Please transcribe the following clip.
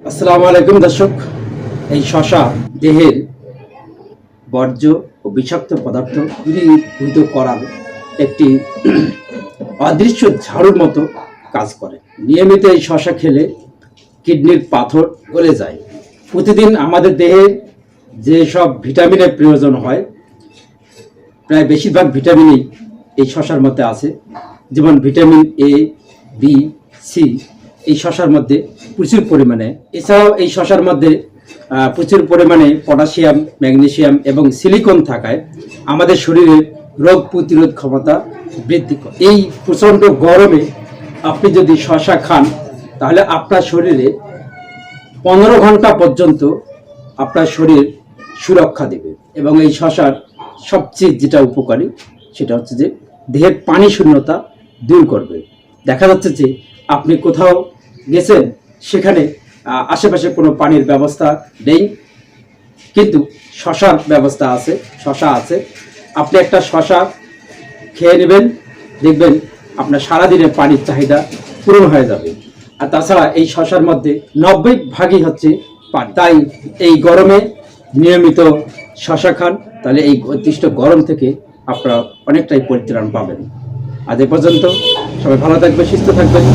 আসসালামু আলাইকুম দর্শক। এই শশা দেহের বর্জ্য ও বিষাক্ত পদার্থ দূরীভূত করার একটি অদৃশ্য ঝাড়ুর মতো কাজ করে। নিয়মিত এই শশা খেলে কিডনির পাথর গলে যায়। প্রতিদিন আমাদের দেহে যেসব ভিটামিনের প্রয়োজন হয়, প্রায় বেশিরভাগ ভিটামিনই এই শশার মধ্যে আছে। যেমন ভিটামিন এ, বি, সি এই শশার মধ্যে প্রচুর পরিমাণে। এছাড়াও এই শশার মধ্যে প্রচুর পরিমাণে পটাশিয়াম, ম্যাগনেসিয়াম এবং সিলিকন থাকায় আমাদের শরীরের রোগ প্রতিরোধ ক্ষমতা বৃদ্ধি করে। এই প্রচণ্ড গরমে আপনি যদি শশা খান তাহলে আপনার শরীরে 15 ঘন্টা পর্যন্ত আপনার শরীর সুরক্ষা দেবে। এবং এই শশার সবচেয়ে যেটা উপকারী সেটা হচ্ছে যে দেহের পানি শূন্যতা দূর করবে। দেখা যাচ্ছে যে আপনি কোথাও গেছেন, সেখানে আশেপাশে কোনো পানির ব্যবস্থা নেই, কিন্তু শশার ব্যবস্থা আছে, শশা আছে। আপনি একটা শশা খেয়ে নেবেন, দেখবেন আপনার সারাদিনের পানির চাহিদা পূরণ হয়ে যাবে। আর তাছাড়া এই শশার মধ্যে 90% হচ্ছে পানি। তাই এই গরমে নিয়মিত শশা খান, তাহলে এই অতিষ্ঠ গরম থেকে আপনারা অনেকটাই পরিত্রাণ পাবেন। আজ এ পর্যন্ত, সবাই ভালো থাকবেন, সুস্থ থাকবেন।